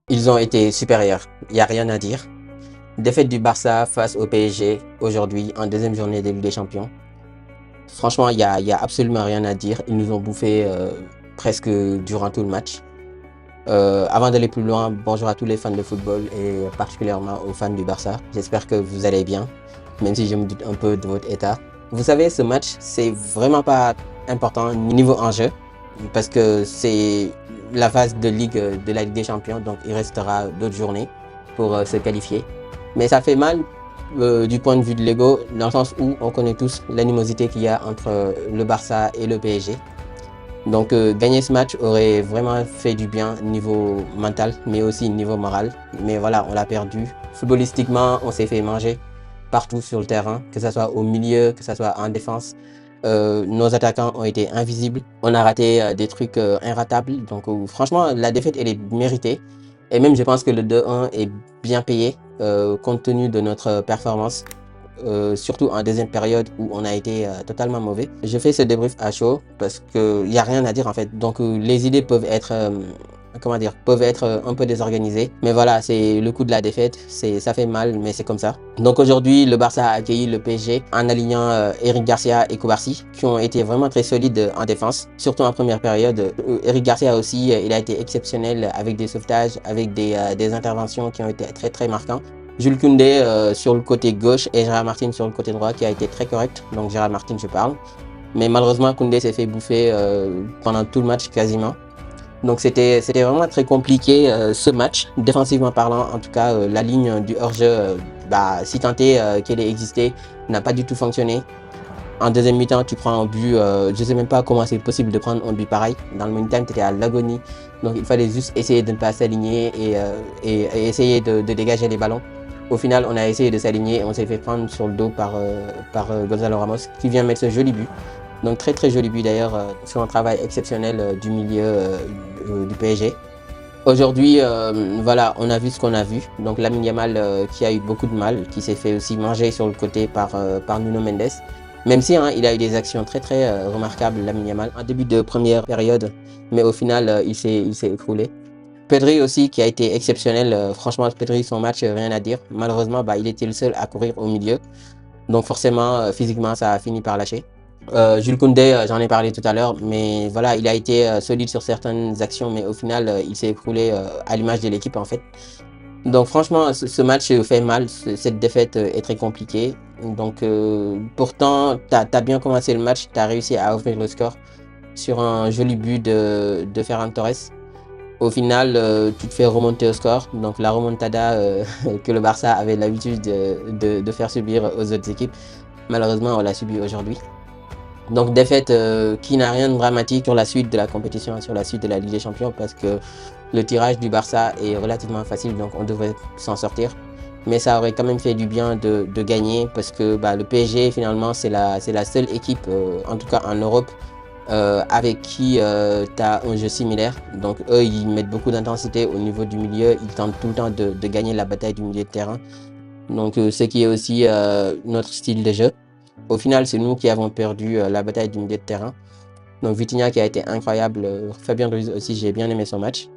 Ils ont été supérieurs, il n'y a rien à dire. Défaite du Barça face au PSG aujourd'hui en deuxième journée de Ligue des Champions. Franchement, il y a absolument rien à dire. Ils nous ont bouffé presque durant tout le match. Avant d'aller plus loin, bonjour à tous les fans de football et particulièrement aux fans du Barça. J'espère que vous allez bien, même si je me doute un peu de votre état. Vous savez, ce match, c'est vraiment pas important niveau enjeu, parce que c'est la phase de Ligue de la Ligue des Champions, donc il restera d'autres journées pour se qualifier. Mais ça fait mal du point de vue de l'ego, dans le sens où on connaît tous l'animosité qu'il y a entre le Barça et le PSG. Donc gagner ce match aurait vraiment fait du bien niveau mental, mais aussi niveau moral. Mais voilà, on l'a perdu. Footballistiquement, on s'est fait manger partout sur le terrain, que ce soit au milieu, que ce soit en défense. Nos attaquants ont été invisibles. On a raté des trucs irratables. Donc franchement, la défaite, elle est méritée. Et même, je pense que le 2-1 est bien payé compte tenu de notre performance. Surtout en deuxième période où on a été totalement mauvais. Je fais ce débrief à chaud parce qu'il n'y a rien à dire en fait. Donc les idées peuvent être, peuvent être un peu désorganisées. Mais voilà, c'est le coup de la défaite, ça fait mal, mais c'est comme ça. Donc aujourd'hui, le Barça a accueilli le PSG en alignant Eric Garcia et Cubarsí, qui ont été vraiment très solides en défense, surtout en première période. Eric Garcia aussi, il a été exceptionnel avec des sauvetages, avec des interventions qui ont été très très marquantes. Jules Koundé sur le côté gauche et Gérard Martin sur le côté droit qui a été très correct. Donc Gérard Martin, je parle. Mais malheureusement, Koundé s'est fait bouffer pendant tout le match quasiment. Donc c'était vraiment très compliqué ce match. Défensivement parlant, en tout cas, la ligne du hors-jeu, si tant est qu'elle ait existé, n'a pas du tout fonctionné. En deuxième mi-temps, tu prends un but, je ne sais même pas comment c'est possible de prendre un but pareil. Dans le meantime, tu étais à l'agonie. Donc il fallait juste essayer de ne pas s'aligner et essayer de dégager les ballons. Au final, on a essayé de s'aligner et on s'est fait prendre sur le dos par Gonzalo Ramos qui vient mettre ce joli but. Donc très très joli but d'ailleurs sur un travail exceptionnel du milieu du PSG. Aujourd'hui, voilà, on a vu ce qu'on a vu. Donc Lamine Yamal qui a eu beaucoup de mal, qui s'est fait aussi manger sur le côté par Nuno Mendes. Même si il a eu des actions très très remarquables, Lamine Yamal, en début de première période, mais au final, il s'est écroulé. Pedri aussi qui a été exceptionnel, franchement Pedri son match rien à dire, malheureusement il était le seul à courir au milieu, donc forcément physiquement ça a fini par lâcher. Jules Koundé, j'en ai parlé tout à l'heure, mais voilà, il a été solide sur certaines actions, mais au final il s'est écroulé à l'image de l'équipe en fait. Donc franchement ce match fait mal, cette défaite est très compliquée, donc pourtant tu as bien commencé le match, tu as réussi à ouvrir le score sur un joli but de Ferran Torres. Au final, tu te fais remonter au score. Donc la remontada que le Barça avait l'habitude de faire subir aux autres équipes, malheureusement, on l'a subi aujourd'hui. Donc défaite qui n'a rien de dramatique sur la suite de la compétition, sur la suite de la Ligue des Champions, parce que le tirage du Barça est relativement facile, donc on devrait s'en sortir. Mais ça aurait quand même fait du bien de gagner, parce que le PSG, finalement, c'est la seule équipe, en tout cas en Europe, avec qui tu as un jeu similaire. Donc eux, ils mettent beaucoup d'intensité au niveau du milieu, ils tentent tout le temps de gagner la bataille du milieu de terrain. Donc ce qui est aussi notre style de jeu. Au final, c'est nous qui avons perdu la bataille du milieu de terrain. Donc Vitinha qui a été incroyable, Fabien Ruiz aussi, j'ai bien aimé son match.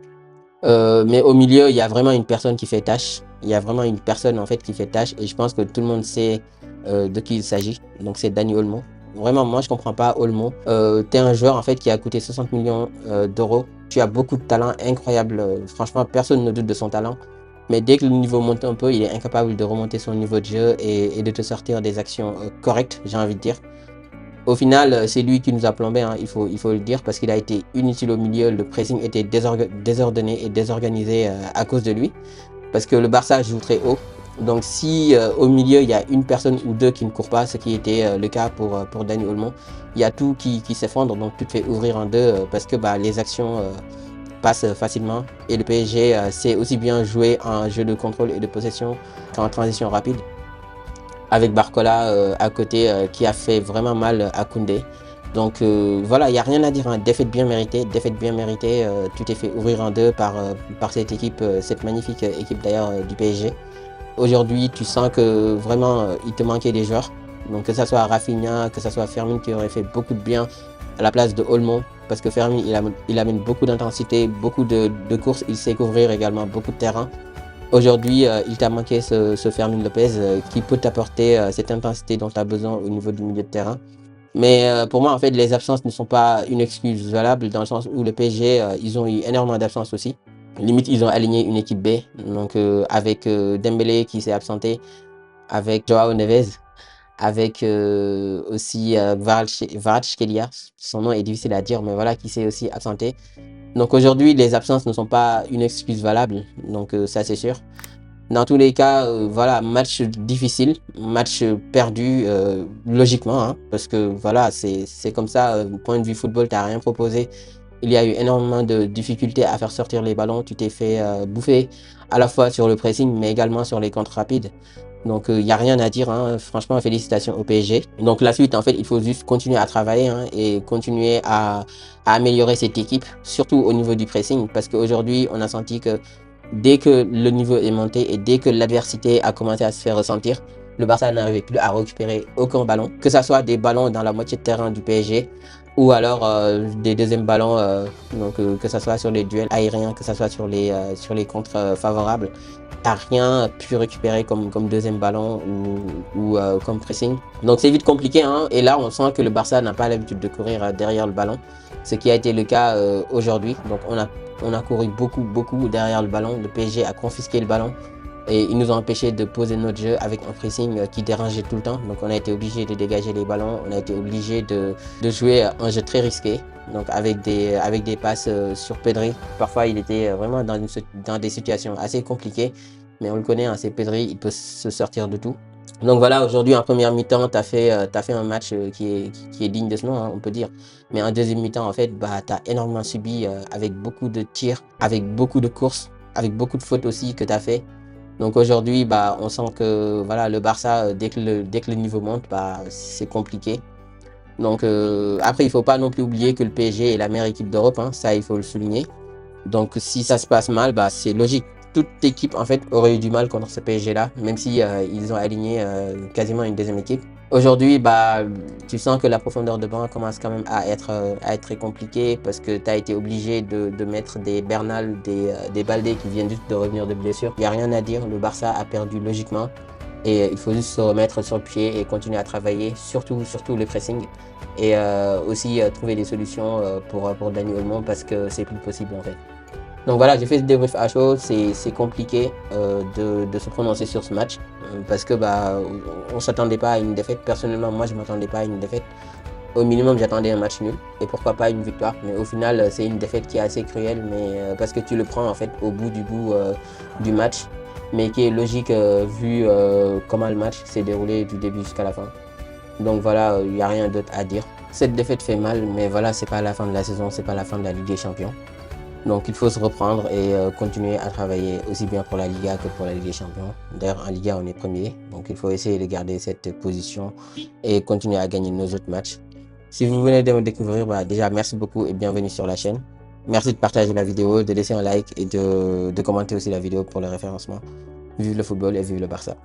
Mais au milieu, il y a vraiment une personne qui fait tâche. Il y a vraiment une personne en fait qui fait tâche et je pense que tout le monde sait de qui il s'agit. Donc c'est Dani Olmo. Vraiment, moi je comprends pas Olmo. Tu es un joueur en fait qui a coûté 60 millions d'euros. Tu as beaucoup de talent incroyable. Franchement, personne ne doute de son talent. Mais dès que le niveau monte un peu, il est incapable de remonter son niveau de jeu et de te sortir des actions correctes, j'ai envie de dire. Au final, c'est lui qui nous a plombé, il faut le dire, parce qu'il a été inutile au milieu. Le pressing était désordonné et désorganisé à cause de lui. Parce que le Barça joue très haut. Donc si au milieu, il y a une personne ou deux qui ne courent pas, ce qui était le cas pour Dani Olmo, il y a tout qui s'effondre. Donc tu te fais ouvrir en deux parce que les actions passent facilement. Et le PSG sait aussi bien jouer en jeu de contrôle et de possession qu'en transition rapide. Avec Barcola à côté qui a fait vraiment mal à Koundé. Donc voilà, il n'y a rien à dire, défaite bien méritée, tu t'es fait ouvrir en deux par cette équipe, cette magnifique équipe d'ailleurs du PSG. Aujourd'hui, tu sens que vraiment il te manquait des joueurs. Donc que ce soit Rafinha, que ce soit Fermin qui aurait fait beaucoup de bien à la place de Olmo, parce que Fermin, il amène beaucoup d'intensité, beaucoup de courses, il sait couvrir également beaucoup de terrain. Aujourd'hui, il t'a manqué ce Fermin Lopez qui peut t'apporter cette intensité dont tu as besoin au niveau du milieu de terrain. Mais pour moi, en fait, les absences ne sont pas une excuse valable dans le sens où le PSG, ils ont eu énormément d'absences aussi. Limite, ils ont aligné une équipe B, donc avec Dembélé qui s'est absenté, avec Joao Neves, avec aussi Kvaratskhelia, son nom est difficile à dire, mais voilà, qui s'est aussi absenté. Donc aujourd'hui, les absences ne sont pas une excuse valable, donc ça c'est sûr. Dans tous les cas, voilà, match difficile, match perdu logiquement, hein, parce que voilà, c'est comme ça, point de vue football, tu n'as rien proposé. Il y a eu énormément de difficultés à faire sortir les ballons, tu t'es fait bouffer à la fois sur le pressing, mais également sur les contres rapides. Donc il n'y a rien à dire, hein. Franchement, félicitations au PSG. Donc la suite, en fait, il faut juste continuer à travailler hein, et continuer à améliorer cette équipe, surtout au niveau du pressing, parce qu'aujourd'hui, on a senti que dès que le niveau est monté et dès que l'adversité a commencé à se faire ressentir, le Barça n'arrivait plus à récupérer aucun ballon, que ce soit des ballons dans la moitié de terrain du PSG ou alors des deuxièmes ballons, que ce soit sur les duels aériens, que ce soit sur les contres favorables. T'as rien pu récupérer comme deuxième ballon ou comme pressing. Donc c'est vite compliqué hein, et là on sent que le Barça n'a pas l'habitude de courir derrière le ballon, ce qui a été le cas aujourd'hui. Donc on a couru beaucoup derrière le ballon, le PSG a confisqué le ballon et ils nous ont empêché de poser notre jeu avec un pressing qui dérangeait tout le temps. Donc on a été obligé de dégager les ballons, on a été obligé de jouer un jeu très risqué. Donc avec des passes sur Pedri. Parfois il était vraiment dans des situations assez compliquées. Mais on le connaît, hein, c'est Pedri, il peut se sortir de tout. Donc voilà, aujourd'hui en première mi-temps, tu as fait un match qui est digne de ce nom, hein, on peut dire. Mais en deuxième mi-temps, en fait, bah, tu as énormément subi avec beaucoup de tirs, avec beaucoup de courses, avec beaucoup de fautes aussi que tu as fait. Donc aujourd'hui, bah, on sent que voilà, le Barça, dès que le niveau monte, bah, c'est compliqué. Donc après, il ne faut pas non plus oublier que le PSG est la meilleure équipe d'Europe, hein, ça il faut le souligner. Donc si ça se passe mal, bah, c'est logique. Toute équipe en fait aurait eu du mal contre ce PSG là, même si ils ont aligné quasiment une deuxième équipe. Aujourd'hui, bah, tu sens que la profondeur de banc commence quand même à être très compliquée parce que tu as été obligé de mettre des Bernal, des Baldé qui viennent juste de revenir de blessure. Il n'y a rien à dire, le Barça a perdu logiquement et il faut juste se remettre sur le pied et continuer à travailler, surtout le pressing et aussi trouver des solutions pour Dani Olmo parce que c'est plus possible en fait. Donc voilà, j'ai fait ce débrief à chaud, c'est compliqué de se prononcer sur ce match parce que bah, on s'attendait pas à une défaite. Personnellement, moi je m'attendais pas à une défaite. Au minimum, j'attendais un match nul et pourquoi pas une victoire. Mais au final, c'est une défaite qui est assez cruelle mais, parce que tu le prends en fait au bout du match, mais qui est logique vu comment le match s'est déroulé du début jusqu'à la fin. Donc voilà, il n'y a rien d'autre à dire. Cette défaite fait mal, mais voilà, c'est pas la fin de la saison, c'est pas la fin de la Ligue des Champions. Donc il faut se reprendre et continuer à travailler aussi bien pour la Liga que pour la Ligue des Champions. D'ailleurs en Liga on est premier, donc il faut essayer de garder cette position et continuer à gagner nos autres matchs. Si vous venez de me découvrir, bah, déjà merci beaucoup et bienvenue sur la chaîne. Merci de partager la vidéo, de laisser un like et de commenter aussi la vidéo pour le référencement. Vive le football et vive le Barça.